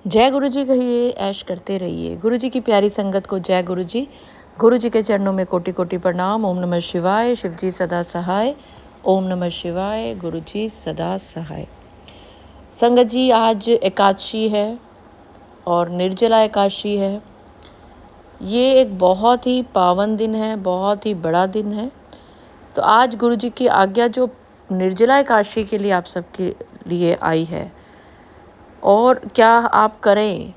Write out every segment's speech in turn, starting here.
जय गुरु जी कहिए, ऐश करते रहिए। गुरु जी की प्यारी संगत को जय गुरु जी। गुरु जी के चरणों में कोटि कोटि प्रणाम। ओम नमः शिवाय। शिव जी सदा सहाय। ओम नमः शिवाय। गुरु जी सदा सहाय। संगत जी, आज एकादशी है और निर्जला एकादशी है। ये एक बहुत ही पावन दिन है, बहुत ही बड़ा दिन है। तो आज गुरु जी की आज्ञा जो निर्जला एकादशी के लिए आप सबके लिए आई है, और क्या आप करें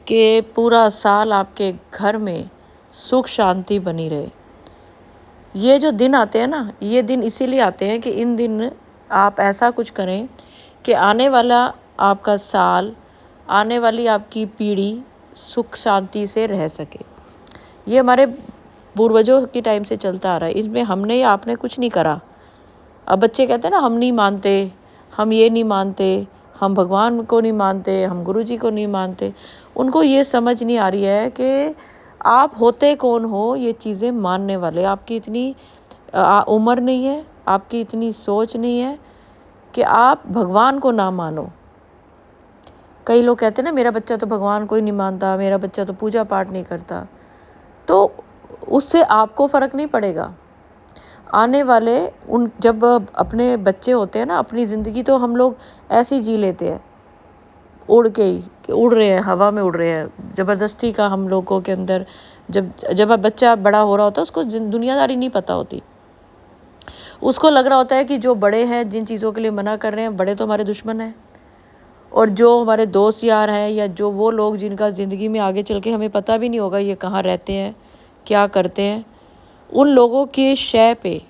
कि पूरा साल आपके घर में सुख शांति बनी रहे। ये जो दिन आते हैं ना, ये दिन इसीलिए आते हैं कि इन दिन आप ऐसा कुछ करें कि आने वाला आपका साल, आने वाली आपकी पीढ़ी सुख शांति से रह सके। ये हमारे पूर्वजों के टाइम से चलता आ रहा है। इसमें हमने या आपने कुछ नहीं करा। अब बच्चे कहते हैं ना, हम नहीं मानते, हम ये नहीं मानते, हम भगवान को नहीं मानते, हम गुरु जी को नहीं मानते। उनको ये समझ नहीं आ रही है कि आप होते कौन हो ये चीज़ें मानने वाले। आपकी इतनी उम्र नहीं है, आपकी इतनी सोच नहीं है कि आप भगवान को ना मानो। कई लोग कहते हैं ना, मेरा बच्चा तो भगवान को ही नहीं मानता, मेरा बच्चा तो पूजा पाठ नहीं करता। तो उससे आपको फ़र्क नहीं पड़ेगा। आने वाले जब अपने बच्चे होते हैं ना, अपनी ज़िंदगी तो हम लोग ऐसे ही जी लेते हैं, उड़ के ही, कि उड़ रहे हैं, हवा में उड़ रहे हैं। ज़बरदस्ती का हम लोगों के अंदर जब बच्चा बड़ा हो रहा होता है, उसको दुनियादारी नहीं पता होती। उसको लग रहा होता है कि जो बड़े हैं, जिन चीज़ों के लिए मना कर रहे हैं, बड़े तो हमारे दुश्मन हैं। और जो हमारे दोस्त यार हैं, या जो वो लोग जिनका ज़िंदगी में आगे चल के हमें पता भी नहीं होगा ये कहाँ रहते हैं, क्या करते हैं, उन लोगों के शय पे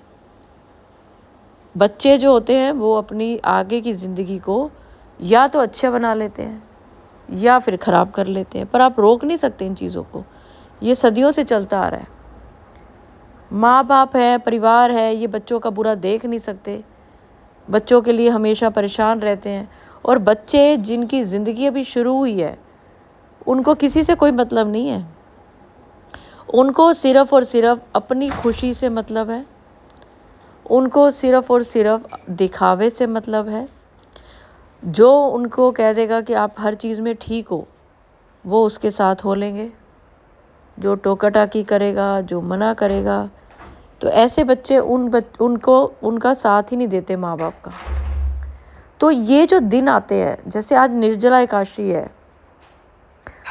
बच्चे जो होते हैं वो अपनी आगे की ज़िंदगी को या तो अच्छा बना लेते हैं या फिर ख़राब कर लेते हैं। पर आप रोक नहीं सकते इन चीज़ों को। ये सदियों से चलता आ रहा है। माँ बाप है, परिवार है, ये बच्चों का बुरा देख नहीं सकते। बच्चों के लिए हमेशा परेशान रहते हैं। और बच्चे जिनकी ज़िंदगी अभी शुरू हुई है, उनको किसी से कोई मतलब नहीं है। उनको सिर्फ़ और सिर्फ अपनी खुशी से मतलब है। उनको सिर्फ़ और सिर्फ दिखावे से मतलब है। जो उनको कह देगा कि आप हर चीज़ में ठीक हो, वो उसके साथ हो लेंगे। जो टोका टाकी करेगा, जो मना करेगा, तो ऐसे बच्चे उनको उनका साथ ही नहीं देते माँ बाप का। तो ये जो दिन आते हैं, जैसे आज निर्जला एकादशी है,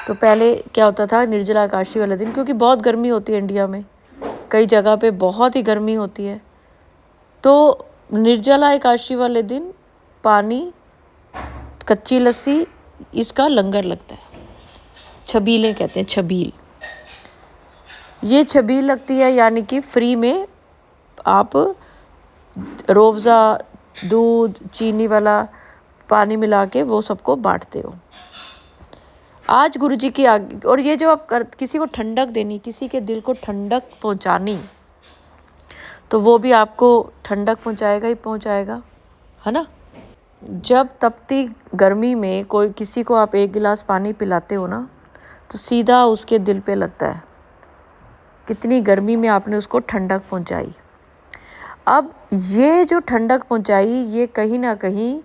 तो पहले क्या होता था निर्जला एकादशी वाले दिन, क्योंकि बहुत गर्मी होती है इंडिया में, कई जगह पे बहुत ही गर्मी होती है, तो निर्जला एकादशी वाले दिन पानी, कच्ची लस्सी, इसका लंगर लगता है। छबीलें कहते हैं, छबील। ये छबील लगती है, यानी कि फ्री में आप रूअफ़ज़ा, दूध, चीनी वाला पानी मिला के वो सबको बांटते हो। आज गुरु जी की आज्ञा, और ये जो आप किसी को ठंडक देनी, किसी के दिल को ठंडक पहुंचानी, तो वो भी आपको ठंडक पहुंचाएगा ही पहुंचाएगा, है ना। जब तपती गर्मी में कोई किसी को आप एक गिलास पानी पिलाते हो ना, तो सीधा उसके दिल पे लगता है। कितनी गर्मी में आपने उसको ठंडक पहुंचाई। अब ये जो ठंडक पहुंचाई, ये कहीं ना कहीं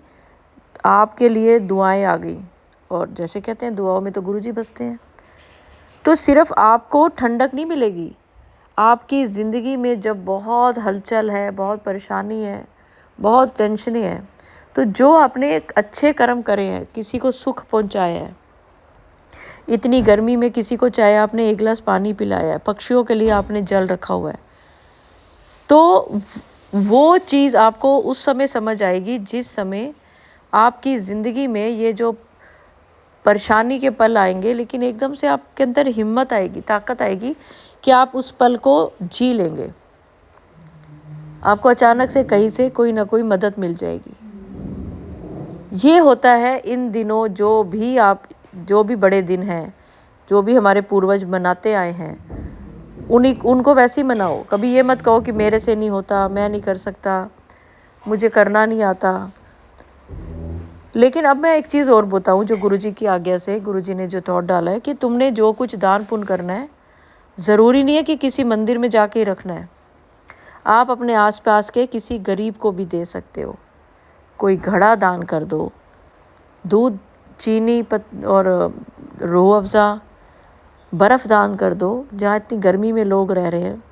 आपके लिए दुआएं आ गई। और जैसे कहते हैं, दुआओं में तो गुरु जी बसते हैं। तो सिर्फ आपको ठंडक नहीं मिलेगी, आपकी ज़िंदगी में जब बहुत हलचल है, बहुत परेशानी है, बहुत टेंशनें हैं, तो जो आपने एक अच्छे कर्म करे हैं, किसी को सुख पहुंचाया है, इतनी गर्मी में किसी को चाहे आपने एक गिलास पानी पिलाया है, पक्षियों के लिए आपने जल रखा हुआ है, तो वो चीज़ आपको उस समय समझ आएगी जिस समय आपकी ज़िंदगी में ये जो परेशानी के पल आएंगे, लेकिन एकदम से आपके अंदर हिम्मत आएगी, ताकत आएगी कि आप उस पल को जी लेंगे। आपको अचानक से कहीं से कोई ना कोई मदद मिल जाएगी। ये होता है इन दिनों, जो भी बड़े दिन हैं, जो भी हमारे पूर्वज मनाते आए हैं, उनको वैसे ही मनाओ। कभी ये मत कहो कि मेरे से नहीं होता, मैं नहीं कर सकता, मुझे करना नहीं आता। लेकिन अब मैं एक चीज़ और बताऊं, जो गुरुजी की आज्ञा से गुरुजी ने जो थॉट डाला है कि तुमने जो कुछ दान पुण्य करना है, ज़रूरी नहीं है कि किसी मंदिर में जाके ही रखना है। आप अपने आसपास के किसी गरीब को भी दे सकते हो। कोई घड़ा दान कर दो, दूध चीनी और रूह अफ़ज़ा, बर्फ़ दान कर दो। जहाँ इतनी गर्मी में लोग रह रहे हैं,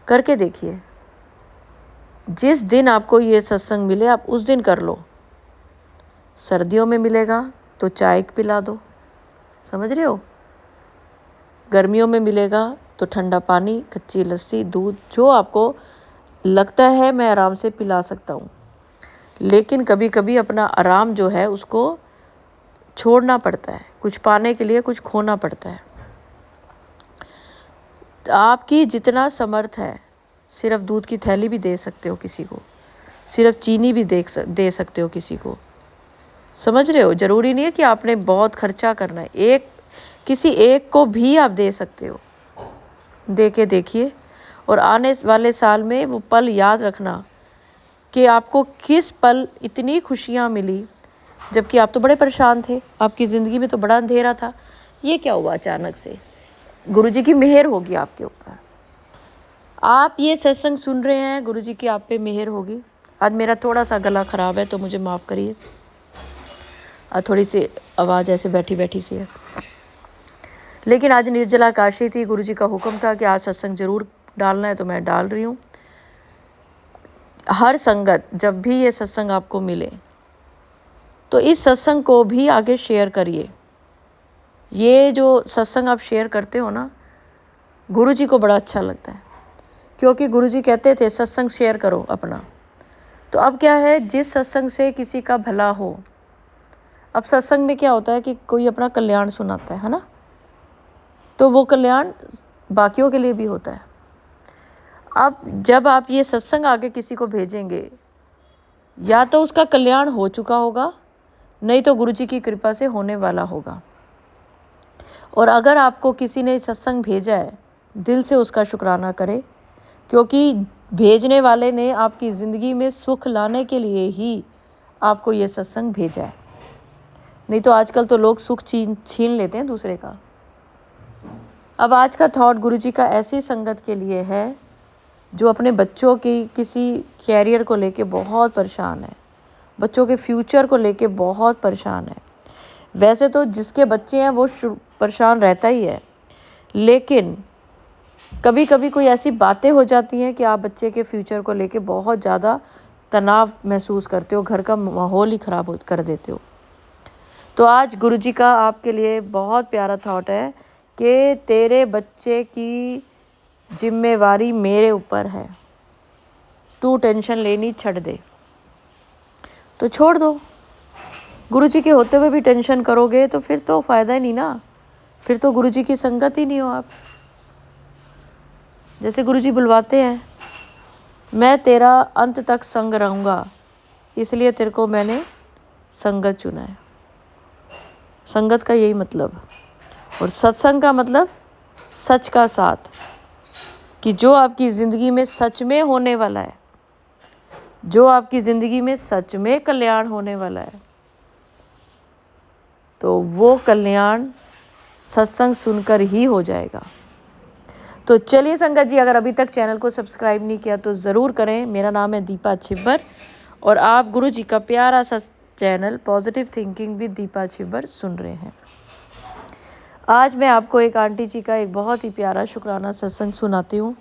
करके देखिए। जिस दिन आपको ये सत्संग मिले आप उस दिन कर लो। सर्दियों में मिलेगा तो चाय पिला दो, समझ रहे हो। गर्मियों में मिलेगा तो ठंडा पानी, कच्ची लस्सी, दूध, जो आपको लगता है मैं आराम से पिला सकता हूँ। लेकिन कभी कभी अपना आराम जो है उसको छोड़ना पड़ता है, कुछ पाने के लिए कुछ खोना पड़ता है। तो आपकी जितना समर्थ है, सिर्फ दूध की थैली भी दे सकते हो किसी को, सिर्फ चीनी भी दे सकते हो किसी को, समझ रहे हो। ज़रूरी नहीं है कि आपने बहुत खर्चा करना है, किसी एक को भी आप दे सकते हो। दे के देखिए, और आने वाले साल में वो पल याद रखना कि आपको किस पल इतनी खुशियाँ मिली, जबकि आप तो बड़े परेशान थे, आपकी ज़िंदगी में तो बड़ा अंधेरा था। ये क्या हुआ अचानक से? गुरुजी की मेहर होगी आपके ऊपर। आप ये सत्संग सुन रहे हैं, गुरुजी की आप पे मेहर होगी। आज मेरा थोड़ा सा गला ख़राब है तो मुझे माफ़ करिए, थोड़ी सी आवाज़ ऐसे बैठी बैठी सी है। लेकिन आज निर्जला काशी थी, गुरुजी का हुक्म था कि आज सत्संग ज़रूर डालना है, तो मैं डाल रही हूँ। हर संगत जब भी ये सत्संग आपको मिले तो इस सत्संग को भी आगे शेयर करिए। ये जो सत्संग आप शेयर करते हो ना, गुरुजी को बड़ा अच्छा लगता है, क्योंकि गुरुजी कहते थे सत्संग शेयर करो अपना। तो अब क्या है, जिस सत्संग से किसी का भला हो। अब सत्संग में क्या होता है कि कोई अपना कल्याण सुनाता है ना, तो वो कल्याण बाकियों के लिए भी होता है। अब जब आप ये सत्संग आगे किसी को भेजेंगे, या तो उसका कल्याण हो चुका होगा, नहीं तो गुरुजी की कृपा से होने वाला होगा। और अगर आपको किसी ने सत्संग भेजा है, दिल से उसका शुक्राना करें, क्योंकि भेजने वाले ने आपकी ज़िंदगी में सुख लाने के लिए ही आपको ये सत्संग भेजा है। नहीं तो आजकल तो लोग सुख छीन लेते हैं दूसरे का। अब आज का थॉट गुरुजी का ऐसी संगत के लिए है जो अपने बच्चों की किसी कैरियर को लेके बहुत परेशान है, बच्चों के फ्यूचर को लेके बहुत परेशान है। वैसे तो जिसके बच्चे हैं वो परेशान रहता ही है, लेकिन कभी कभी कोई ऐसी बातें हो जाती हैं कि आप बच्चे के फ्यूचर को लेके बहुत ज़्यादा तनाव महसूस करते हो, घर का माहौल ही ख़राब कर देते हो। तो आज गुरुजी का आपके लिए बहुत प्यारा थॉट है कि तेरे बच्चे की जिम्मेवारी मेरे ऊपर है, तू टेंशन लेनी छੱਡ दे। तो छोड़ दो। गुरुजी के होते हुए भी टेंशन करोगे तो फिर तो फ़ायदा ही नहीं ना, फिर तो गुरुजी की संगत ही नहीं हो आप। जैसे गुरुजी बुलवाते हैं, मैं तेरा अंत तक संग रहूँगा, इसलिए तेरे को मैंने संगत चुना है। संगत का यही मतलब, और सत्संग का मतलब सच का साथ, कि जो आपकी ज़िंदगी में सच में होने वाला है, जो आपकी ज़िंदगी में सच में कल्याण होने वाला है, तो वो कल्याण सत्संग सुनकर ही हो जाएगा। तो चलिए संगत जी, अगर अभी तक चैनल को सब्सक्राइब नहीं किया तो ज़रूर करें। मेरा नाम है दीपा छिब्बर और आप गुरुजी का प्यारा सा channel positive thinking with Deepa Chhibber सुन रहे हैं। आज मैं आपको एक आंटी जी का एक बहुत ही प्यारा शुक्राना सत्संग सुनाती हूँ,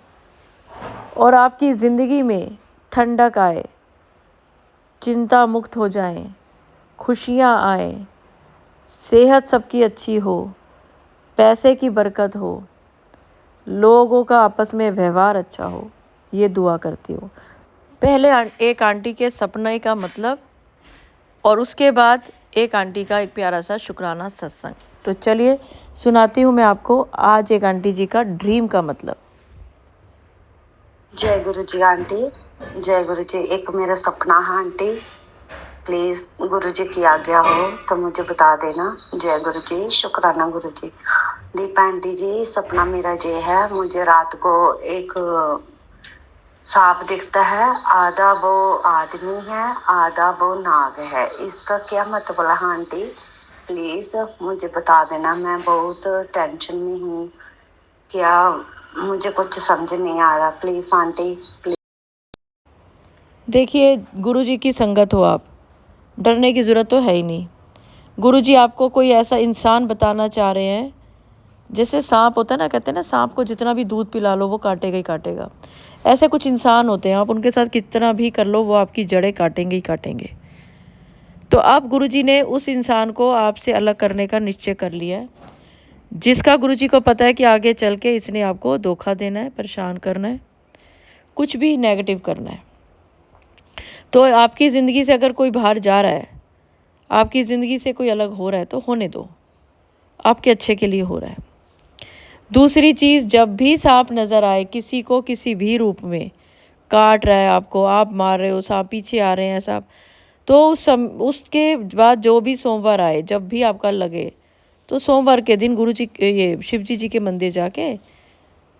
और आपकी ज़िंदगी में ठंडक आए, चिंता मुक्त हो जाएं, खुशियाँ आए, सेहत सबकी अच्छी हो, पैसे की बरकत हो, लोगों का आपस में व्यवहार अच्छा हो, ये दुआ करती हूँ। पहले एक आंटी के सपने का मतलब, और उसके बाद एक आंटी का एक प्यारा सा शुक्राना सत्संग। तो चलिए सुनाती हूँ मैं आपको आज एक आंटी जी का ड्रीम का मतलब। जय गुरु जी आंटी, जय गुरु जी। एक मेरा सपना है आंटी, प्लीज गुरु जी की आज्ञा हो तो मुझे बता देना। जय गुरु जी, शुक्राना गुरु जी। दीपा आंटी जी, सपना मेरा ये है, मुझे रात को एक सांप दिखता है, आधा वो आदमी है आधा वो नाग है। इसका क्या मतलब है आंटी, प्लीज मुझे बता देना। मैं बहुत टेंशन में हूँ, क्या मुझे कुछ समझ नहीं आ रहा, प्लीज आंटी प्लीज। देखिए, गुरुजी की संगत हो आप, डरने की ज़रूरत तो है ही नहीं। गुरुजी आपको कोई ऐसा इंसान बताना चाह रहे हैं, जैसे सांप होता है ना, कहते हैं ना सांप को जितना भी दूध पिला लो वो काटेगा ही काटेगा। ऐसे कुछ इंसान होते हैं, आप उनके साथ कितना भी कर लो वो आपकी जड़ें काटेंगे ही काटेंगे। तो अब गुरुजी ने उस इंसान को आपसे अलग करने का निश्चय कर लिया है, जिसका गुरुजी को पता है कि आगे चल के इसने आपको धोखा देना है, परेशान करना है, कुछ भी नेगेटिव करना है। तो आपकी ज़िंदगी से अगर कोई बाहर जा रहा है, आपकी ज़िंदगी से कोई अलग हो रहा है, तो होने दो, आपके अच्छे के लिए हो रहा है। दूसरी चीज़, जब भी सांप नज़र आए किसी को किसी भी रूप में, काट रहा है आपको, आप मार रहे हो, सांप पीछे आ रहे हैं सांप, तो उसके बाद जो भी सोमवार आए, जब भी आपका लगे, तो सोमवार के दिन गुरुजी ये शिवजी जी के मंदिर जाके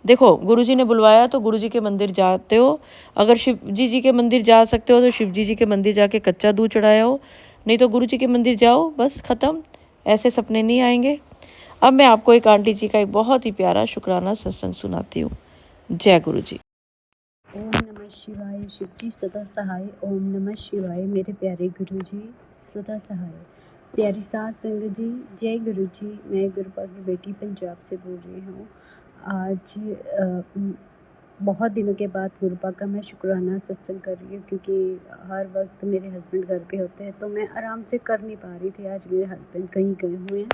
देखो, गुरुजी ने बुलवाया तो गुरुजी के मंदिर जाते हो। अगर शिवजी जी के मंदिर जा सकते हो तो शिवजी जी के मंदिर जाके कच्चा दूध चढ़ाया हो, नहीं तो गुरुजी के मंदिर जाओ, बस ख़त्म। ऐसे सपने नहीं आएंगे। अब मैं आपको एक आंटी जी का एक बहुत ही प्यारा शुक्राना सत्संग सुनाती हूँ। जय गुरु जी। ओम नमः शिवाय। शिव जी सदा सहाय। ओम नमः शिवाय। मेरे प्यारे गुरु जी सदा सहाय। प्यारी साध संगत जी, जय गुरु जी। मैं गुरुपा की बेटी पंजाब से बोल रही हूँ। आज बहुत दिनों के बाद गुरुपा का मैं शुक्राना सत्संग कर रही हूँ, क्योंकि हर वक्त मेरे हस्बैंड घर पे होते हैं तो मैं आराम से कर नहीं पा रही थी। आज मेरे हस्बैंड कहीं गए हुए हैं,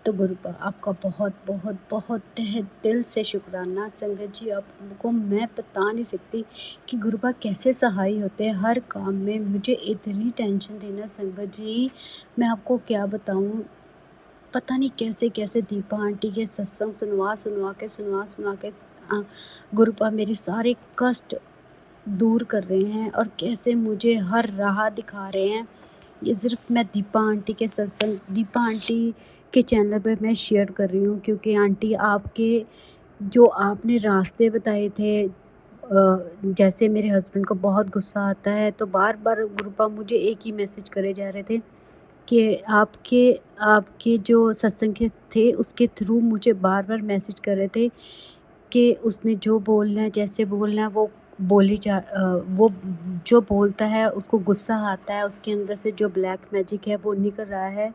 तो गुरुपा आपका बहुत बहुत बहुत तहे दिल से शुक्राना। संगत जी, आपको मैं बता नहीं सकती कि गुरुपा कैसे सहाय होते हैं हर काम में। मुझे इतनी टेंशन थी ना संगत जी, मैं आपको क्या बताऊं। पता नहीं कैसे कैसे दीपा आंटी के सत्संग सुनवा के गुरुपा मेरे सारे कष्ट दूर कर रहे हैं और कैसे मुझे हर राह दिखा रहे हैं। ये सिर्फ मैं दीपा आंटी के सत्संग, दीपा आंटी के चैनल पे मैं शेयर कर रही हूँ, क्योंकि आंटी आपके जो आपने रास्ते बताए थे, जैसे मेरे हस्बैंड को बहुत गुस्सा आता है तो बार बार गुरुपा मुझे एक ही मैसेज करे जा रहे थे कि आपके आपके जो सत्संग थे उसके थ्रू मुझे बार बार मैसेज कर रहे थे कि उसने जो बोलना है, जैसे बोलना है वो वो जो बोलता है उसको गुस्सा आता है, उसके अंदर से जो ब्लैक मैजिक है वो निकल रहा है,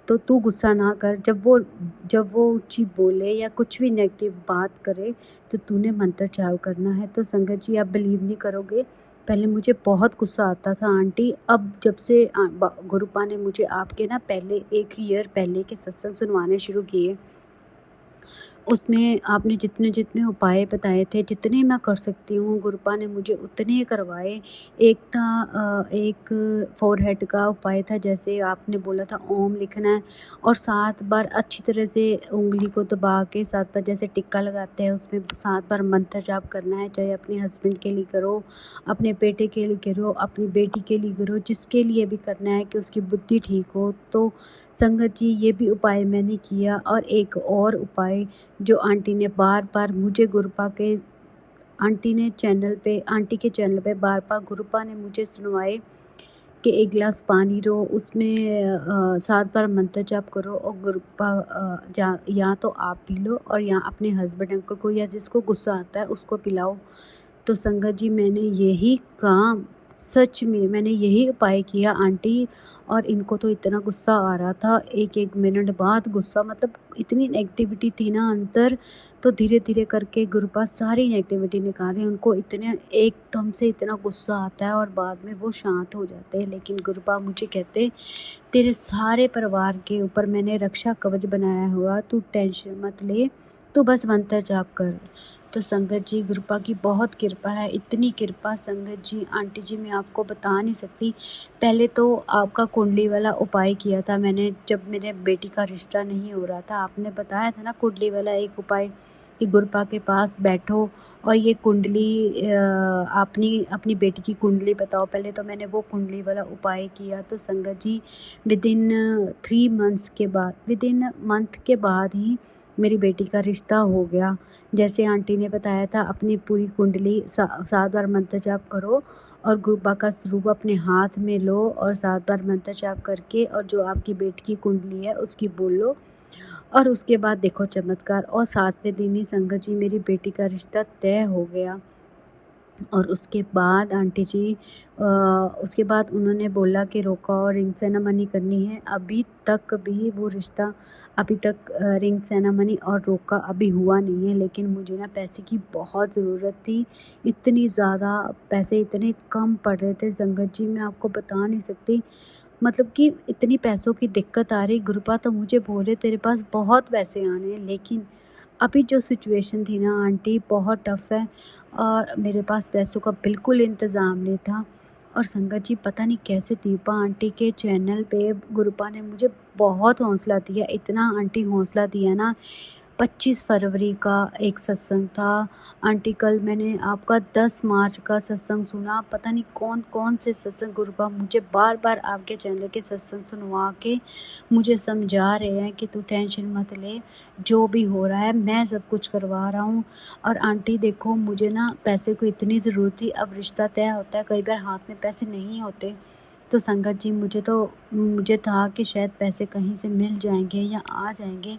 तो तू गुस्सा ना कर। जब वो ऊँची बोले या कुछ भी नेगेटिव बात करे तो तूने मंत्र चालू करना है। तो संगत जी, आप बिलीव नहीं करोगे, पहले मुझे बहुत गुस्सा आता था आंटी। अब जब से गुरुपा ने मुझे आपके ना पहले 1 ईयर पहले के सत्संग सुनवाने शुरू किए, उसमें आपने जितने जितने उपाय बताए थे, जितने मैं कर सकती हूँ गुरुपा ने मुझे उतने करवाए। एक फोरहेड का उपाय था, जैसे आपने बोला था ओम लिखना है और 7 बार अच्छी तरह से उंगली को दबा के 7 बार जैसे टिक्का लगाते हैं उसमें 7 बार मंत्र जाप करना है। चाहे अपने हस्बैंड के लिए करो, अपने बेटे के लिए करो, अपनी बेटी के लिए करो, जिसके लिए भी करना है कि उसकी बुद्धि ठीक हो। तो संगत जी, ये भी उपाय मैंने किया। और एक और उपाय जो आंटी ने बार बार मुझे गुरुपा के आंटी के चैनल पे बार बार गुरुपा ने मुझे सुनवाए कि 1 गिलास पानी लो, उसमें 7 बार मंत्र जाप करो और गुरुपा या तो आप पी लो और या अपने हस्बैंड अंकल को या जिसको गुस्सा आता है उसको पिलाओ। तो संगत जी, मैंने यही काम, सच में मैंने यही उपाय किया आंटी, और इनको तो इतना गुस्सा आ रहा था, एक एक मिनट बाद गुस्सा, मतलब इतनी नेगेटिविटी थी ना अंदर। तो धीरे धीरे करके गुरुपा सारी नेगेटिविटी निकाल रहे हैं। उनको इतने एकदम से इतना गुस्सा आता है और बाद में वो शांत हो जाते हैं। लेकिन गुरुपा मुझे कहते, तेरे सारे परिवार के ऊपर मैंने रक्षा कवच बनाया हुआ, तू टेंशन मत ले, तू बस मंत्र जाप कर। तो संगत जी, गुरुपा की बहुत कृपा है, इतनी कृपा संगत जी, आंटी जी मैं आपको बता नहीं सकती। पहले तो आपका कुंडली वाला उपाय किया था मैंने, जब मेरे बेटी का रिश्ता नहीं हो रहा था। आपने बताया था ना कुंडली वाला एक उपाय कि गुरुपा के पास बैठो और ये कुंडली अपनी बेटी की कुंडली बताओ। पहले तो मैंने वो कुंडली वाला उपाय किया। तो संगत जी, विदिन मंथ के बाद ही मेरी बेटी का रिश्ता हो गया। जैसे आंटी ने बताया था, अपनी पूरी कुंडली 7 बार मंत्र जाप करो और गुरुपा का स्वरूप अपने हाथ में लो और 7 बार मंत्र जाप करके और जो आपकी बेटी की कुंडली है उसकी बोल लो और उसके बाद देखो चमत्कार। और 7वें दिन ही संगत जी, मेरी बेटी का रिश्ता तय हो गया। और उसके बाद आंटी जी उसके बाद उन्होंने बोला कि रोका और रिंग सेरेमनी करनी है। अभी तक भी वो रिश्ता अभी तक रिंग सेरेमनी और रोका अभी हुआ नहीं है। लेकिन मुझे ना पैसे की बहुत ज़रूरत थी, इतनी ज़्यादा पैसे इतने कम पड़ रहे थे संगत जी, मैं आपको बता नहीं सकती। मतलब कि इतनी पैसों की दिक्कत आ रही। गुरुपा तो मुझे बोले तेरे पास बहुत पैसे आने हैं, लेकिन अभी जो सिचुएशन थी ना आंटी बहुत टफ़ है और मेरे पास पैसों का बिल्कुल इंतज़ाम नहीं था। और संगत जी पता नहीं कैसे दीपा आंटी के चैनल पे गुरुपा ने मुझे बहुत हौसला दिया, इतना आंटी हौसला दिया ना। 25 फरवरी का एक सत्संग था आंटी, कल मैंने आपका 10 मार्च का सत्संग सुना। पता नहीं कौन कौन से सत्संग गुरुपा मुझे बार बार आपके चैनल के सत्संग सुनवा के मुझे समझा रहे हैं कि तू टेंशन मत ले, जो भी हो रहा है मैं सब कुछ करवा रहा हूँ। और आंटी देखो मुझे ना पैसे को इतनी ज़रूरत थी, अब रिश्ता तय होता है, कई बार हाथ में पैसे नहीं होते। तो संगत जी मुझे था कि शायद पैसे कहीं से मिल जाएंगे या आ जाएंगे,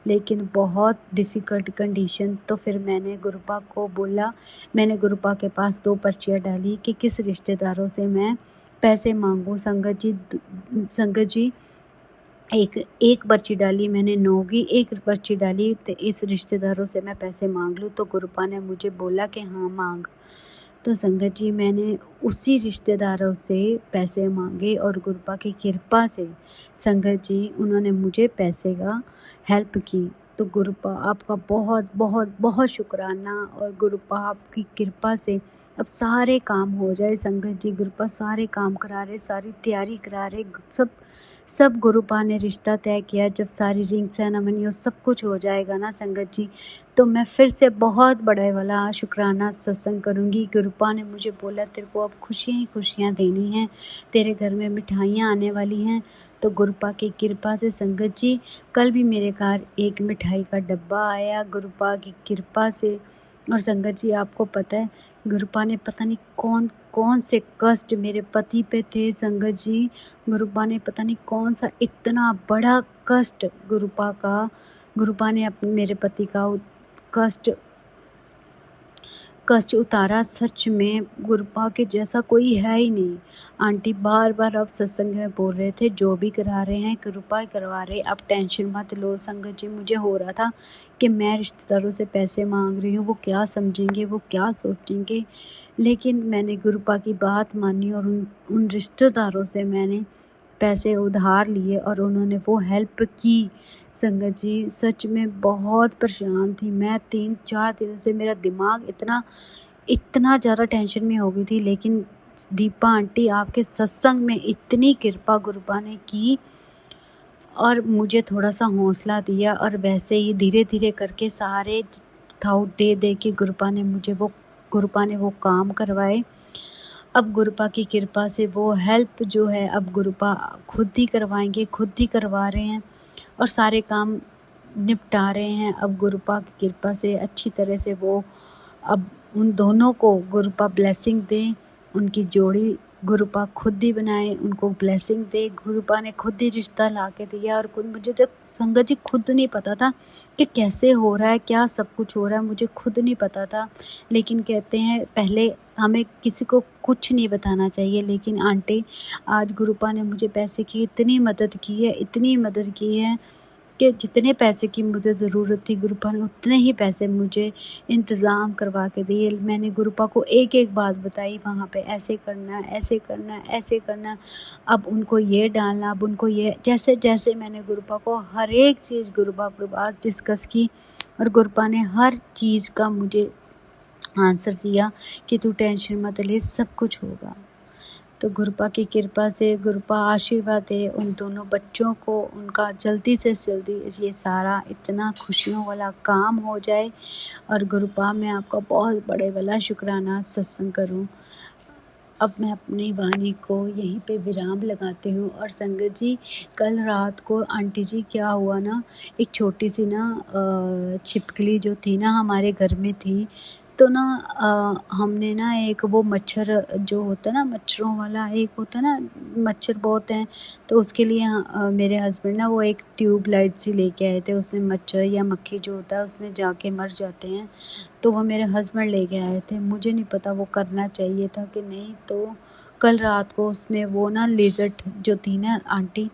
लेकिन बहुत डिफ़िकल्ट कंडीशन। तो फिर मैंने गुरुपा को बोला, मैंने गुरुपा के पास 2 पर्चियाँ डाली कि किस रिश्तेदारों से मैं पैसे मांगूं। संगत जी एक पर्ची डाली मैंने 9 की, एक पर्ची डाली तो इस रिश्तेदारों से मैं पैसे मांग लूँ। तो गुरुपा ने मुझे बोला कि हाँ मांग। तो संगत जी मैंने उसी रिश्तेदारों से पैसे मांगे और गुरुपा की कृपा से संगत जी उन्होंने मुझे पैसे का हेल्प की। तो गुरुपा आपका बहुत बहुत बहुत शुक्राना। और गुरुपा आपकी कृपा से अब सारे काम हो जाए संगत जी, गुरुपा सारे काम करा रहे, सारी तैयारी करा रहे, सब गुरुपा ने रिश्ता तय किया। जब सारी रिंग सेरेमनी और सब कुछ हो जाएगा ना संगत जी, तो मैं फिर से बहुत बड़ा वाला शुक्राना सत्संग करूँगी। गुरुपा ने मुझे बोला तेरे को अब खुशियाँ ही खुशियाँ देनी हैं, तेरे घर में मिठाइयाँ आने वाली हैं। तो गुरुपा की कृपा से संगत जी कल भी मेरे घर एक मिठाई का डब्बा आया गुरुपा की कृपा से। और संगत जी आपको पता है गुरुपा ने पता नहीं कौन कौन से कष्ट मेरे पति पे थे संगत जी, गुरुपा ने पता नहीं कौन सा इतना बड़ा कष्ट गुरुपा ने मेरे पति का कष्ट उतारा। सच में गुरुपा के जैसा कोई है ही नहीं। आंटी बार बार अब सत्संग में बोल रहे थे जो भी करा रहे हैं गुरुपा ही करवा रहे, अब टेंशन मत लो। संगत जी मुझे हो रहा था कि मैं रिश्तेदारों से पैसे मांग रही हूँ, वो क्या समझेंगे, वो क्या सोचेंगे, लेकिन मैंने गुरुपा की बात मानी और उन रिश्तेदारों से मैंने पैसे उधार लिए और उन्होंने वो हेल्प की। संगत जी सच में बहुत परेशान थी मैं, 3-4 दिनों से मेरा दिमाग इतना ज़्यादा टेंशन में हो गई थी। लेकिन दीपा आंटी आपके सत्संग में इतनी कृपा गुरुपा ने की और मुझे थोड़ा सा हौसला दिया, और वैसे ही धीरे धीरे करके सारे थाउट दे के गुरुपा ने वो काम करवाए। अब गुरुपा की कृपा से वो हेल्प जो है अब गुरुपा खुद ही करवाएंगे, खुद ही करवा रहे हैं और सारे काम निपटा रहे हैं। अब गुरुपा की कृपा से अच्छी तरह से वो अब उन दोनों को गुरुपा ब्लेसिंग दे, उनकी जोड़ी गुरुपा खुद ही बनाए, उनको ब्लेसिंग दे। गुरुपा ने खुद ही रिश्ता ला के दिया और मुझे जब संगत जी खुद नहीं पता था कि कैसे हो रहा है, क्या सब कुछ हो रहा है, मुझे खुद नहीं पता था। लेकिन कहते हैं पहले हमें किसी को कुछ नहीं बताना चाहिए। लेकिन आंटी आज गुरुपा ने मुझे पैसे की इतनी मदद की है कि जितने पैसे की मुझे ज़रूरत थी गुरुपा ने उतने ही पैसे मुझे इंतज़ाम करवा के दिए। मैंने गुरुपा को एक एक बात बताई, वहाँ पे ऐसे करना, ऐसे करना, ऐसे करना, अब उनको ये डालना, अब उनको ये, जैसे जैसे मैंने गुरुपा को हर एक चीज़ गुरुपा के पास डिस्कस की और गुरुपा ने हर चीज़ का मुझे आंसर दिया कि तू टेंशन मत ले, सब कुछ होगा। तो गुरुपा की कृपा से गुरुपा आशीर्वाद दे उन दोनों बच्चों को, उनका जल्दी से जल्दी ये सारा इतना खुशियों वाला काम हो जाए। और गुरुपा मैं आपका बहुत बड़े वाला शुक्राना सत्संग करूं। अब मैं अपनी वाणी को यहीं पे विराम लगाती हूँ। और संगत जी कल रात को आंटी जी क्या हुआ ना, एक छोटी सी ना छिपकली जो थी ना हमारे घर में थी, तो ना हमने ना एक वो मच्छर जो होता है ना, मच्छरों वाला एक होता है ना, मच्छर बहुत हैं, तो उसके लिए मेरे हस्बैंड ना वो एक ट्यूब लाइट सी लेके आए थे। उसमें मच्छर या मक्खी जो होता है उसमें जाके मर जाते हैं, तो वो मेरे हस्बैंड लेके आए थे। मुझे नहीं पता वो करना चाहिए था कि नहीं। तो कल रात को उसमें वो ना लिज़र्ड जो थी ना आंटी,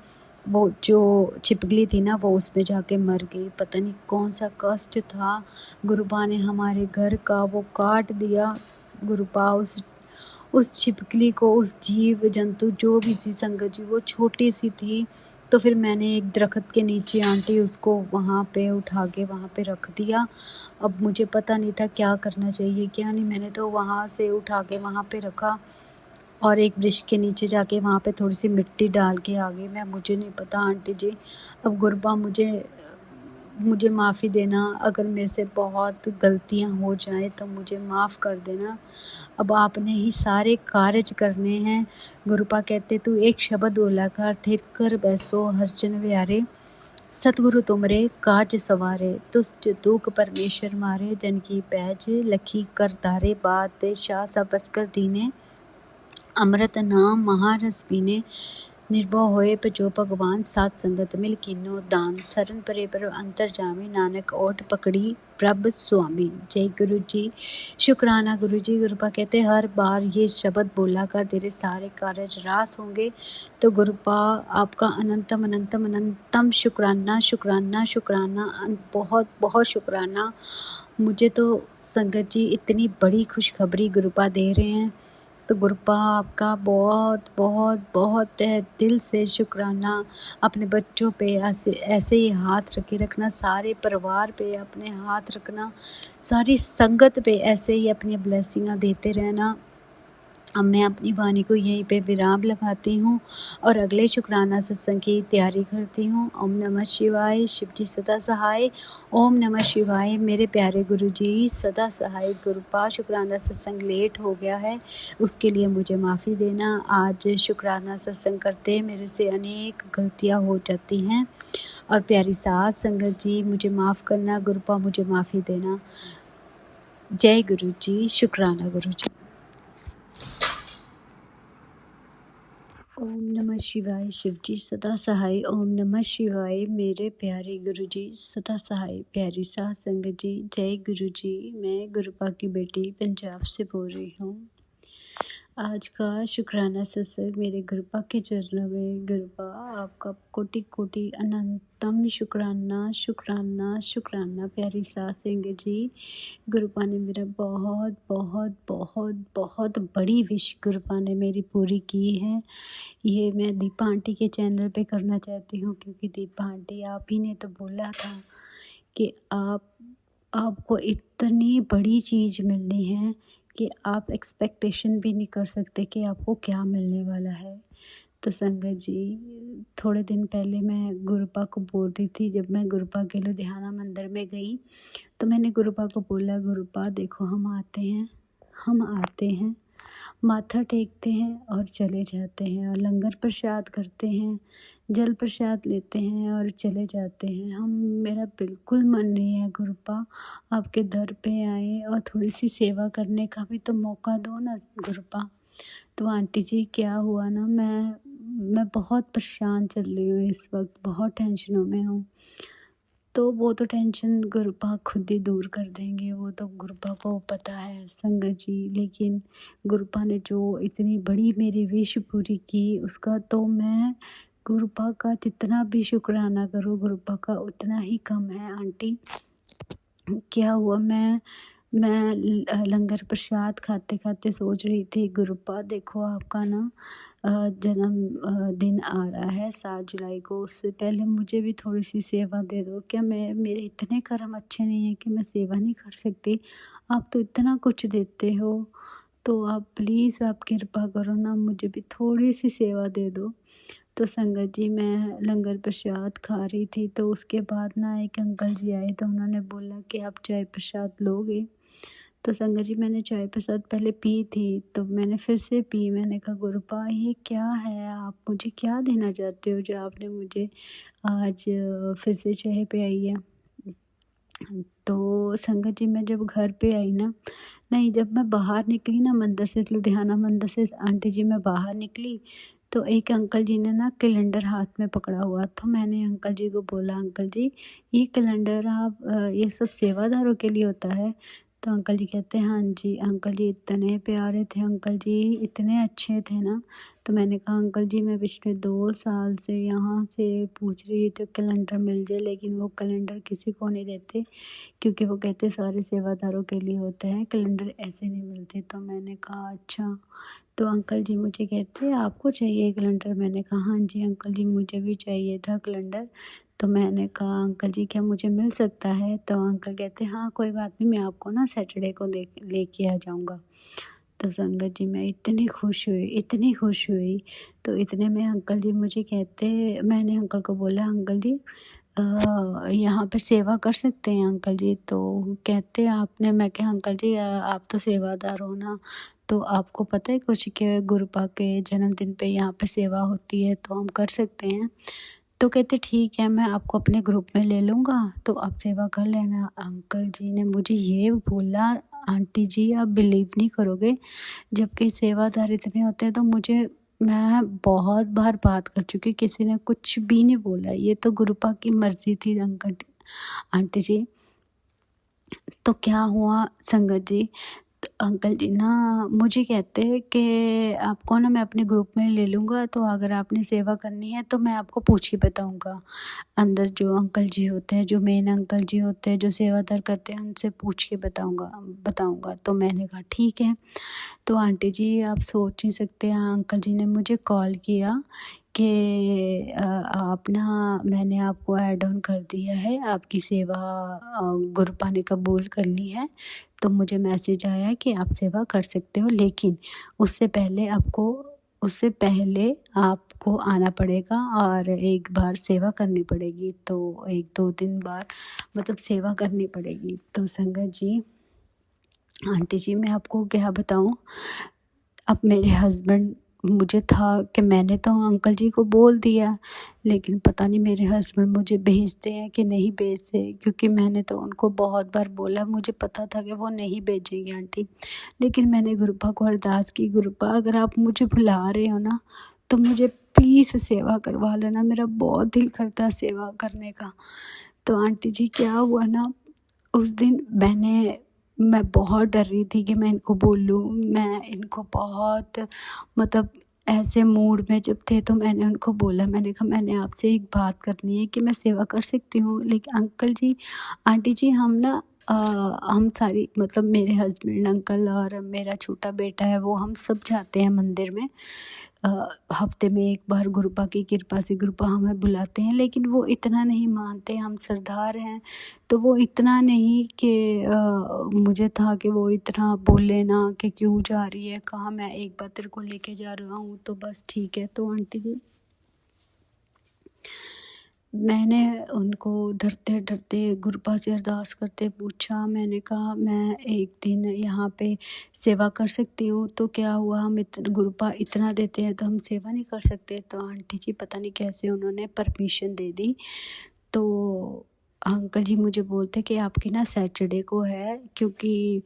वो जो छिपकली थी ना, वो उसमें जाके मर गई। पता नहीं कौन सा कष्ट था, गुरुबा ने हमारे घर का वो काट दिया। गुरुबा उस छिपकली को, उस जीव जंतु जो भी थी संगत जी, वो छोटी सी थी। तो फिर मैंने एक दरख्त के नीचे आंटी उसको वहाँ पे उठा के वहाँ पे रख दिया। अब मुझे पता नहीं था क्या करना चाहिए क्या नहीं, मैंने तो वहाँ से उठा के वहाँ पे रखा और एक वृक्ष के नीचे जाके वहाँ पे थोड़ी सी मिट्टी डाल के आ गई मैं। मुझे नहीं पता आंटी जी। अब गुरुबा मुझे माफ़ी देना, अगर मेरे से बहुत गलतियाँ हो जाएं तो मुझे माफ़ कर देना। अब आपने ही सारे कार्य करने हैं। गुरुबा कहते तू एक शब्द बोला कर, थिर कर बैसो हर जन व्यारे, सतगुरु तुमरे काज सवारे, तुझ दुख परमेश्वर मारे, जन की पैज लखी कर तारे, बात शाह सा बस कर दीने, अमृत नाम महारस पीने, निर्भव होए पजो भगवान, सात संगत मिल कीनो दान, शरण परे पर अंतर जामी, नानक ओट पकड़ी प्रभ स्वामी। जय गुरु जी। शुक्राना गुरु जी। गुरुपा कहते हर बार ये शब्द बोला कर, तेरे सारे कार्य रास होंगे। तो गुरुपा आपका अनंतम अनंतम अनंतम शुक्राना शुक्राना शुक्राना, बहुत बहुत शुक्राना। मुझे तो संगत जी इतनी बड़ी खुशखबरी गुरुपा दे रहे हैं, तो गुरुपा आपका बहुत बहुत बहुत तहे दिल से शुक्राना। अपने बच्चों पे ऐसे ही हाथ रखे रखना, सारे परिवार पे अपने हाथ रखना, सारी संगत पे ऐसे ही अपनी ब्लेसिंगां देते रहना। अब मैं अपनी वाणी को यहीं पे विराम लगाती हूँ और अगले शुक्राना सत्संग की तैयारी करती हूँ। ओम नमः शिवाय। शिव जी सदा सहाय। ओम नमः शिवाय। मेरे प्यारे गुरु जी सदा सहाय। गुरुपा शुक्राना सत्संग लेट हो गया है, उसके लिए मुझे माफ़ी देना। आज शुक्राना सत्संग करते मेरे से अनेक गलतियाँ हो जाती हैं और प्यारी साथ संगत जी मुझे माफ़ करना। गुरुपा मुझे माफ़ी देना। जय गुरु जी। शुक्राना गुरु जी। ओम नमः शिवाय। शिव जी सदा सहाय। ओम नमः शिवाय। मेरे प्यारे गुरु जी सदा सहाय। प्यारी साथ संगत जी जय गुरु जी। मैं गुरुपा की बेटी पंजाब से बोल रही हूँ। आज का शुक्राना सत्संग मेरे गुरुपा के चरणों में। गुरुपा आपका कोटि कोटि अनंतम शुक्राना शुक्राना शुक्राना। प्यारी साथ संगत जी, गुरुपा ने मेरा बहुत बहुत बहुत बहुत बड़ी विश गुरुपा ने मेरी पूरी की है। ये मैं दीपा आंटी के चैनल पे करना चाहती हूँ, क्योंकि दीपा आंटी आप ही ने तो बोला था कि आपको इतनी बड़ी चीज़ मिलनी है कि आप एक्सपेक्टेशन भी नहीं कर सकते कि आपको क्या मिलने वाला है। तो संगत जी, थोड़े दिन पहले मैं गुरुपा को बोल रही थी, जब मैं गुरुपा के लुधियाना मंदिर में गई तो मैंने गुरुपा को बोला, गुरुपा देखो हम आते हैं, माथा टेकते हैं और चले जाते हैं और लंगर प्रसाद करते हैं, जल प्रसाद लेते हैं और चले जाते हैं। मेरा बिल्कुल मन नहीं है गुरुपा आपके दर पे आए और थोड़ी सी सेवा करने का भी तो मौका दो ना गुरुपा। तो आंटी जी क्या हुआ ना, मैं बहुत परेशान चल रही हूँ इस वक्त, बहुत टेंशनों में हूँ। तो वो तो टेंशन गुरुपा खुद ही दूर कर देंगे, वो तो गुरुपा को पता है संगत जी। लेकिन गुरुपा ने जो इतनी बड़ी मेरी विश पूरी की, उसका तो मैं गुरुपा का जितना भी शुक्राना करूँ गुरुपा का उतना ही कम है आंटी। क्या हुआ, मैं लंगर प्रसाद खाते खाते सोच रही थी, गुरुपा देखो आपका ना जन्म दिन आ रहा है 7 जुलाई को, उससे पहले मुझे भी थोड़ी सी सेवा दे दो। क्या मेरे इतने कर्म अच्छे नहीं हैं कि मैं सेवा नहीं कर सकती? आप तो इतना कुछ देते हो, तो आप प्लीज़ आप कृपा करो ना, मुझे भी थोड़ी सी सेवा दे दो। तो संगत जी मैं लंगर प्रसाद खा रही थी, तो उसके बाद ना एक अंकल जी आए, तो उन्होंने बोला कि आप चाय प्रसाद लोगे? तो संगत जी मैंने चाय प्रसाद पहले पी थी, तो मैंने फिर से पी। मैंने कहा गुरुपा ये क्या है, आप मुझे क्या देना चाहते हो जो आपने मुझे आज फिर से चाय पिलाई है? तो संगत जी मैं जब घर पे आई ना, नहीं, जब मैं बाहर निकली ना मंदिर से, लुधियाना मंदिर से आंटी जी मैं बाहर निकली, तो एक अंकल जी ने ना कैलेंडर हाथ में पकड़ा हुआ। तो मैंने अंकल जी को बोला, अंकल जी ये कैलेंडर आप ये सब सेवादारों के लिए होता है? तो अंकल जी कहते हैं हाँ जी। अंकल जी इतने प्यारे थे, अंकल जी इतने अच्छे थे ना। तो मैंने कहा अंकल जी मैं पिछले 2 साल से यहाँ से पूछ रही थी कैलेंडर मिल जाए, लेकिन वो कैलेंडर किसी को नहीं देते, क्योंकि वो कहते सारे सेवादारों के लिए होते हैं, कैलेंडर ऐसे नहीं मिलते। तो मैंने कहा अच्छा। तो अंकल जी मुझे कहते आपको चाहिए कैलेंडर? मैंने कहा हाँ जी अंकल जी मुझे भी चाहिए था कैलेंडर। तो मैंने कहा अंकल जी क्या मुझे मिल सकता है? तो अंकल कहते हाँ कोई बात नहीं, मैं आपको ना सैटरडे को लेके आ जाऊँगा। तो संगत जी मैं इतनी खुश हुई, इतनी खुश हुई। तो इतने में अंकल जी मुझे कहते, मैंने अंकल को बोला अंकल जी यहाँ पे सेवा कर सकते हैं अंकल जी? तो कहते आपने, मैं क्या अंकल जी आप तो सेवादार हो ना, तो आपको पता है कुछ कि गुरुपा के जन्मदिन पे यहाँ पे सेवा होती है, तो हम कर सकते हैं। तो कहते ठीक है मैं आपको अपने ग्रुप में ले लूँगा, तो आप सेवा कर लेना। अंकल जी ने मुझे ये बोला, आंटी जी आप बिलीव नहीं करोगे, जबकि सेवादार इतने होते हैं, तो मैं बहुत बार बात कर चुकी, किसी ने कुछ भी नहीं बोला। ये तो गुरुपा की मर्जी थी अंकल आंटी जी। तो क्या हुआ संगत जी, तो अंकल जी ना मुझे कहते हैं कि आपको ना मैं अपने ग्रुप में ले लूँगा, तो अगर आपने सेवा करनी है तो मैं आपको पूछ के बताऊँगा। अंदर जो अंकल जी होते हैं, जो मेन अंकल जी होते हैं, जो सेवादार करते हैं, उनसे पूछ के बताऊँगा। तो मैंने कहा ठीक है। तो आंटी जी आप सोच नहीं सकते, अंकल जी ने मुझे कॉल किया कि आप ना, मैंने आपको ऐड ऑन कर दिया है, आपकी सेवा गुरुपा ने कबूल कर ली है। तो मुझे मैसेज आया कि आप सेवा कर सकते हो, लेकिन उससे पहले आपको आना पड़ेगा और एक बार सेवा करनी पड़ेगी। तो 1-2 दिन बार मतलब सेवा करनी पड़ेगी। तो संगत जी, आंटी जी मैं आपको क्या बताऊँ, अब मेरे हस्बैंड, मुझे था कि मैंने तो अंकल जी को बोल दिया, लेकिन पता नहीं मेरे हस्बैंड मुझे भेजते हैं कि नहीं भेजते, क्योंकि मैंने तो उनको बहुत बार बोला, मुझे पता था कि वो नहीं भेजेंगे आंटी। लेकिन मैंने गुरुपा को अरदास की, गुरुपा अगर आप मुझे बुला रहे हो ना, तो मुझे प्लीज़ सेवा करवा लेना, मेरा बहुत दिल करता है सेवा करने का। तो आंटी जी क्या हुआ ना, उस दिन मैं बहुत डर रही थी कि मैं इनको बोलूँ, मैं इनको बहुत मतलब ऐसे मूड में जब थे, तो मैंने उनको बोला, मैंने कहा मैंने आपसे एक बात करनी है कि मैं सेवा कर सकती हूँ? लेकिन अंकल जी आंटी जी हम ना हम सारी मतलब मेरे हस्बैंड, अंकल और मेरा छोटा बेटा है, वो हम सब जाते हैं मंदिर में हफ्ते में एक बार। गुरुपा की कृपा से गुरुपा हमें बुलाते हैं, लेकिन वो इतना नहीं मानते, हम सरदार हैं तो वो इतना नहीं कि मुझे था कि वो इतना बोले ना कि क्यों जा रही है, कहाँ, मैं एक बार तेरे को लेके जा रहा हूँ तो बस ठीक है। तो आंटी जी मैंने उनको डरते डरते गुरुपा से अरदास करते पूछा, मैंने कहा मैं एक दिन यहाँ पे सेवा कर सकती हूँ? तो क्या हुआ, हम गुरुपा इतना देते हैं तो हम सेवा नहीं कर सकते? तो आंटी जी पता नहीं कैसे उन्होंने परमिशन दे दी। तो अंकल जी मुझे बोलते कि आपकी ना सैटरडे को है, क्योंकि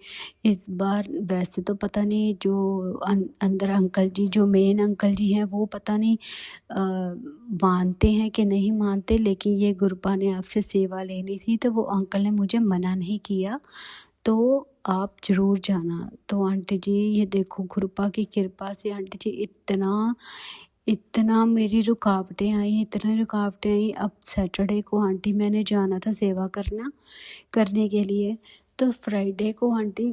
इस बार वैसे तो पता नहीं जो अंदर अंकल जी, जो मेन अंकल जी हैं, वो पता नहीं मानते हैं कि नहीं मानते, लेकिन ये गुरुपा ने आपसे सेवा लेनी थी, तो वो अंकल ने मुझे मना नहीं किया, तो आप ज़रूर जाना। तो आंटी जी ये देखो गुरुपा की कृपा से आंटी जी इतना मेरी रुकावटें आई, अब सैटरडे को आंटी मैंने जाना था सेवा करने के लिए। तो फ्राइडे को आंटी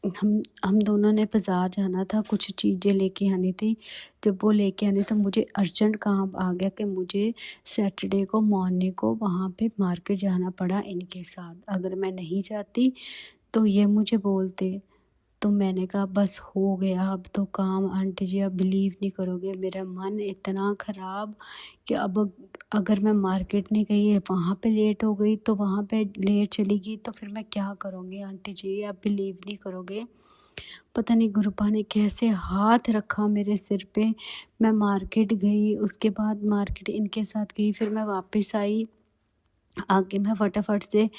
हम दोनों ने बाज़ार जाना था, कुछ चीज़ें लेके आनी थी। जब वो लेके आनी तो मुझे अर्जेंट काम आ गया कि मुझे सैटरडे को मॉर्निंग को वहाँ पे मार्केट जाना पड़ा इनके साथ। अगर मैं नहीं जाती तो ये मुझे बोलते। तो मैंने कहा बस हो गया अब तो काम। आंटी जी आप बिलीव नहीं करोगे, मेरा मन इतना ख़राब कि अब अगर मैं मार्केट नहीं गई, वहाँ पे लेट हो गई, तो वहाँ पे लेट चली गई, तो फिर मैं क्या करूँगी? आंटी जी आप बिलीव नहीं करोगे, पता नहीं गुरुपा ने कैसे हाथ रखा मेरे सिर पे। मैं मार्केट गई, उसके बाद मार्केट इनके साथ गई, फिर मैं वापस आई, आके मैं फटाफट से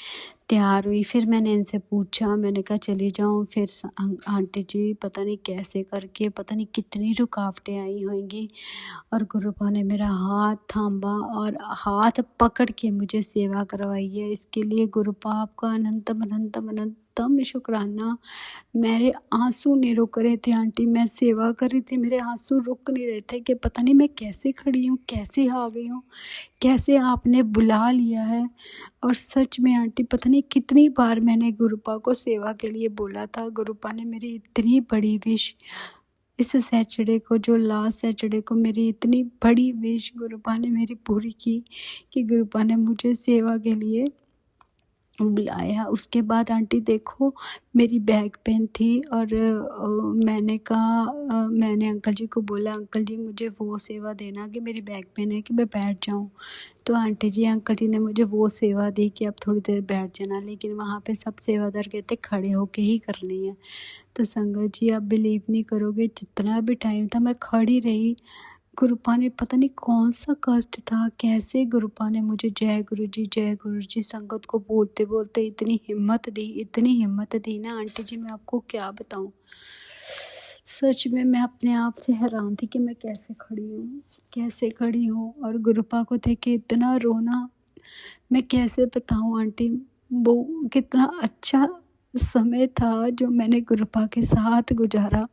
तैयार हुई। फिर मैंने इनसे पूछा, मैंने कहा चली जाऊँ। फिर आंटी जी पता नहीं कैसे करके, पता नहीं कितनी रुकावटें आई होंगी, और गुरुपा ने मेरा हाथ थामा और हाथ पकड़ के मुझे सेवा करवाई है। इसके लिए गुरुपा आपका अनंतम अनंतम अनंतम शुक्राना। मेरे आंसू नहीं रुक रहे थे आंटी, मैं सेवा कर रही थी, मेरे आंसू रुक नहीं रहे थे कि पता नहीं मैं कैसे खड़ी हूँ, कैसे आ गई हूँ, कैसे आपने बुला लिया है। और सच में आंटी पता नहीं कितनी बार मैंने गुरुपा को सेवा के लिए बोला था। गुरुपा ने मेरी इतनी बड़ी विश, इस सैटरडे को, जो लास्ट सैटरडे को, मेरी इतनी बड़ी विश गुरुपा ने मेरी पूरी की कि गुरुपा ने मुझे सेवा के लिए बुलाया। उसके बाद आंटी देखो, मेरी बैक पेन थी और मैंने कहा, मैंने अंकल जी को बोला, अंकल जी मुझे वो सेवा देना कि मेरी बैक पेन है कि मैं बैठ जाऊँ। तो आंटी जी, अंकल जी ने मुझे वो सेवा दी कि अब थोड़ी देर बैठ जाना, लेकिन वहाँ पे सब सेवादार कहते खड़े होके ही करनी है। तो संगत जी, आप बिलीव नहीं करोगे, जितना भी टाइम था मैं खड़ी रही। गुरुपा ने पता नहीं कौन सा कष्ट था, कैसे गुरुपा ने मुझे जय गुरु जी संगत को बोलते बोलते इतनी हिम्मत दी, इतनी हिम्मत दी ना आंटी जी, मैं आपको क्या बताऊं। सच में मैं अपने आप से हैरान थी कि मैं कैसे खड़ी हूँ। और गुरुपा को देख के इतना रोना, मैं कैसे बताऊं आंटी। वो कितना अच्छा समय था जो मैंने गुरुपा के साथ गुजारा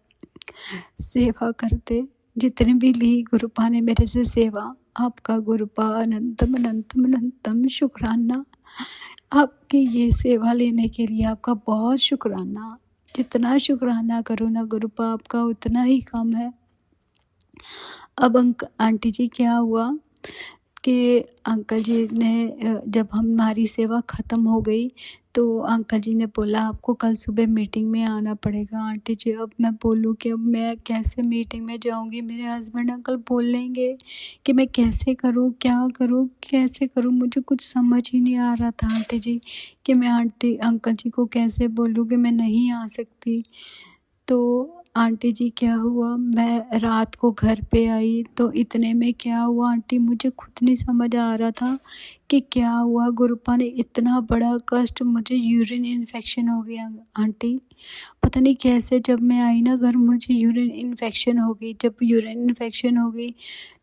सेवा करते। जितने भी ली गुरुपा ने मेरे से सेवा, आपका गुरुपा अनंतम अनंतम अनंतम शुक्राना। आपकी ये सेवा लेने के लिए आपका बहुत शुक्राना। जितना शुक्राना करो ना गुरुपा, आपका उतना ही कम है। अब आंटी जी क्या हुआ कि अंकल जी ने, जब हमारी सेवा ख़त्म हो गई तो अंकल जी ने बोला आपको कल सुबह मीटिंग में आना पड़ेगा। आंटी जी, अब मैं बोलूँ कि अब मैं कैसे मीटिंग में जाऊँगी, मेरे हस्बैंड अंकल बोल लेंगे कि मैं कैसे करूँ, क्या करूँ, कैसे करूँ, मुझे कुछ समझ ही नहीं आ रहा था आंटी जी कि मैं अंकल जी को कैसे बोलूँ कि मैं नहीं आ सकती। तो आंटी जी क्या हुआ, मैं रात को घर पे आई तो इतने में क्या हुआ आंटी, मुझे खुद नहीं समझ आ रहा था कि क्या हुआ। गुरुपा ने इतना बड़ा कष्ट, मुझे यूरिन इन्फेक्शन हो गया आंटी। पता नहीं कैसे जब मैं आई ना घर, मुझे यूरिन इन्फेक्शन हो गई। जब यूरिन इन्फेक्शन हो गई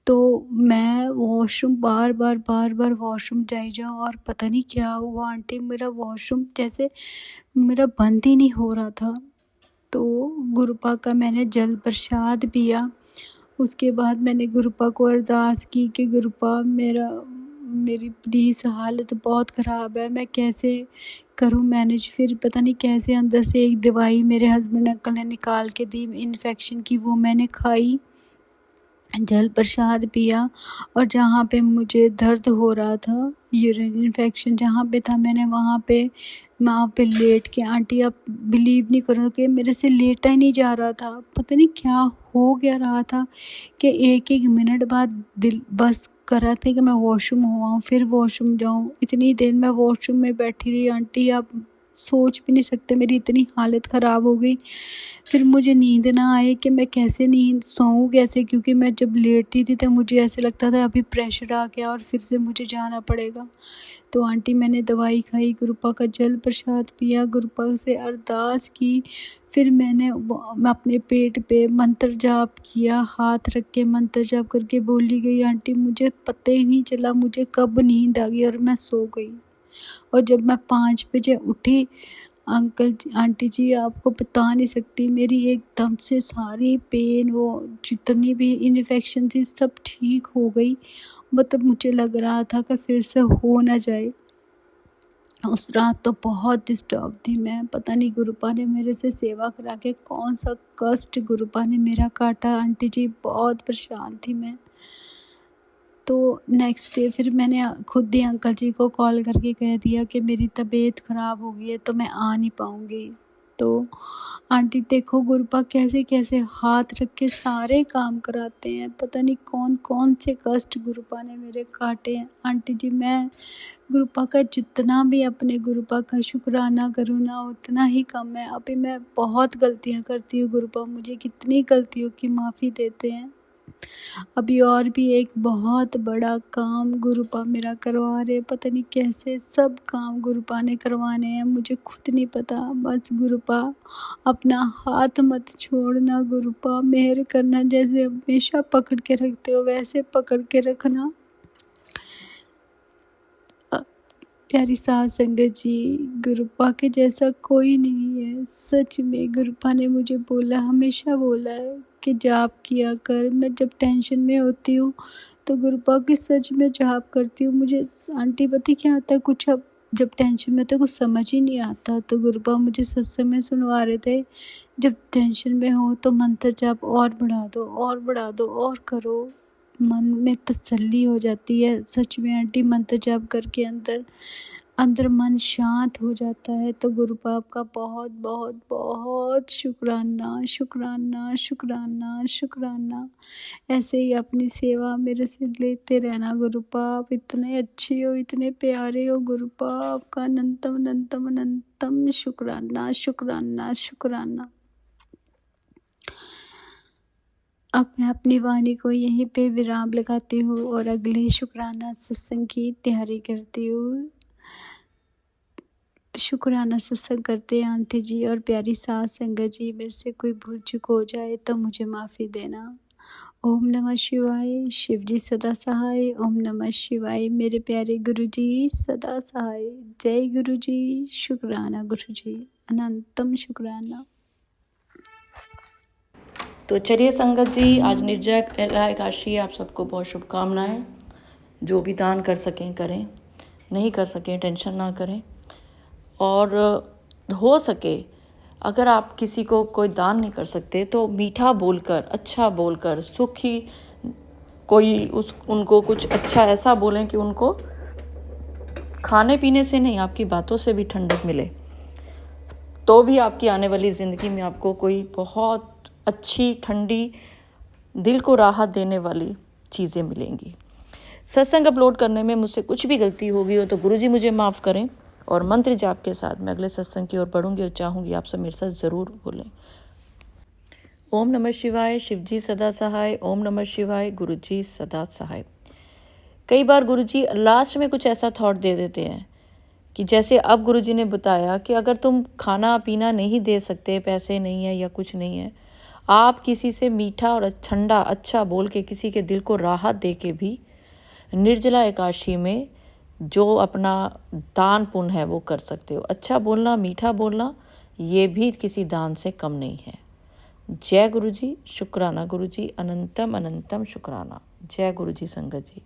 तो मैं वॉशरूम बार बार वॉशरूम जाऊँ, और पता नहीं क्या हुआ आंटी, मेरा वॉशरूम जैसे मेरा बंद ही नहीं हो रहा था। तो गुरुपा का मैंने जल प्रसाद पिया। उसके बाद मैंने गुरुपा को अरदास की कि गुरुपा मेरी प्लीज़ हालत बहुत ख़राब है, मैं कैसे करूं मैनेज। फिर पता नहीं कैसे अंदर से एक दवाई मेरे हस्बैंड अंकल ने निकाल के दी इन्फेक्शन की, वो मैंने खाई, जल प्रसाद पिया। और जहाँ पे मुझे दर्द हो रहा था, यूरिन इन्फेक्शन जहाँ पे था, मैंने वहाँ पे लेट के, आंटी आप बिलीव नहीं करोगे, मेरे से लेटा ही नहीं जा रहा था। पता नहीं क्या हो गया रहा था कि एक एक मिनट बाद दिल बस कर रहा था कि मैं वॉशरूम हो आऊँ, फिर वॉशरूम जाऊँ। इतनी देर मैं वॉशरूम में बैठी रही आंटी, आप सोच भी नहीं सकते मेरी इतनी हालत ख़राब हो गई। फिर मुझे नींद ना आए कि मैं कैसे नींद सोऊं कैसे, क्योंकि मैं जब लेटती थी तो मुझे ऐसे लगता था अभी प्रेशर आ गया और फिर से मुझे जाना पड़ेगा। तो आंटी मैंने दवाई खाई, गुरुपा का जल प्रसाद पिया, गुरुपा से अरदास की। फिर मैं अपने पेट पे मंत्र जाप किया, हाथ रख के मंत्र जाप करके बोली गई आंटी, मुझे पता ही नहीं चला मुझे कब नींद आ गई और मैं सो गई। और जब मैं 5 बजे उठी, आंटी जी आपको बता नहीं सकती, मेरी एकदम से सारी पेन, वो जितनी भी इन्फेक्शन थी सब ठीक हो गई। मतलब मुझे लग रहा था कि फिर से हो ना जाए। उस रात तो बहुत डिस्टर्ब थी मैं, पता नहीं गुरुपा ने मेरे से सेवा करा के कौन सा कष्ट गुरुपा ने मेरा काटा आंटी जी, बहुत परेशान थी मैं। तो नेक्स्ट डे फिर मैंने खुद ही अंकल जी को कॉल करके कह दिया कि मेरी तबीयत ख़राब हो गई है तो मैं आ नहीं पाऊँगी। तो आंटी देखो गुरुपा कैसे कैसे हाथ रख के सारे काम कराते हैं, पता नहीं कौन कौन से कष्ट गुरुपा ने मेरे काटे हैं। आंटी जी, मैं गुरुपा का जितना भी अपने गुरुपा का शुक्राना करूँ ना उतना ही कम है। अभी मैं बहुत गलतियाँ करती हूँ, गुरुपा मुझे कितनी गलतियों की माफ़ी देते हैं। अभी और भी एक बहुत बड़ा काम गुरुपा मेरा करवा रहे, पता नहीं कैसे सब काम गुरुपा ने करवाने हैं, मुझे खुद नहीं पता। बस गुरुपा अपना हाथ मत छोड़ना, गुरुपा मेहर करना, जैसे हमेशा पकड़ के रखते हो वैसे पकड़ के रखना। प्यारी सास संगत जी, गुरुपा के जैसा कोई नहीं है। सच में गुरुपा ने मुझे बोला, हमेशा बोला है कि जाप किया कर। मैं जब टेंशन में होती हूँ तो गुरुपा की सच में जाप करती हूँ। मुझे आंटी पता क्या आता है, कुछ अब जब टेंशन में तो कुछ समझ ही नहीं आता, तो गुरुपा मुझे सत्संग में सुनवा रहे थे, जब टेंशन में हो तो मंत्र जाप और बढ़ा दो और बढ़ा दो और करो, मन में तसल्ली हो जाती है। सच में आंटी मंत्र जाप करके अंदर मन शांत हो जाता है। तो गुरुपा आपका बहुत बहुत बहुत शुक्राना शुक्राना शुक्राना शुक्राना। ऐसे ही अपनी सेवा मेरे से लेते रहना गुरुपा। आप इतने अच्छे हो, इतने प्यारे हो गुरुपा, आपका अनंतम अनंतम अनंतम शुक्राना शुक्राना शुक्राना। अब मैं अपनी वाणी को यहीं पे विराम लगाती हूँ और अगले शुक्राना सत्संग की तैयारी करती हूँ। शुक्राना सत्संग करते हैं आंटी जी और प्यारी सास संगत जी। मेरे से कोई भूल चूक हो जाए तो मुझे माफ़ी देना। ओम नमः शिवाय। शिव जी सदा सहाय। ओम नमः शिवाय। मेरे प्यारे गुरु जी सदा सहाय। जय गुरु जी। शुक्राना गुरु जी, अनंतम शुक्राना। तो चलिए संगत जी, आज निर्जला एकादशी, आप सबको बहुत शुभकामनाएं। जो भी दान कर सकें करें, नहीं कर सकें टेंशन ना करें। और हो सके अगर आप किसी को कोई दान नहीं कर सकते तो मीठा बोलकर, अच्छा बोलकर, सुखी कोई उनको कुछ अच्छा ऐसा बोलें कि उनको खाने पीने से नहीं, आपकी बातों से भी ठंडक मिले, तो भी आपकी आने वाली ज़िंदगी में आपको कोई बहुत अच्छी ठंडी दिल को राहत देने वाली चीज़ें मिलेंगी। सत्संग अपलोड करने में मुझसे कुछ भी गलती होगी हो तो गुरुजी मुझे माफ़ करें। और मंत्र जाप के साथ मैं अगले सत्संग की ओर बढ़ूंगी और चाहूँगी आप सब मेरे साथ ज़रूर बोलें। ओम नमः शिवाय। शिव जी सदा सहाय। ओम नमः शिवाय। गुरु जी सदा सहाय। कई बार गुरुजी लास्ट में कुछ ऐसा थॉट दे देते हैं कि जैसे अब गुरुजी ने बताया कि अगर तुम खाना पीना नहीं दे सकते, पैसे नहीं है या कुछ नहीं है, आप किसी से मीठा और ठंडा अच्छा बोल के किसी के दिल को राहत दे के भी निर्जला एकादशी में जो अपना दान पुण्य है वो कर सकते हो। अच्छा बोलना, मीठा बोलना, ये भी किसी दान से कम नहीं है। जय गुरु जी। शुक्राना गुरु जी, अनंतम अनंतम शुक्राना। जय गुरु जी संगत जी।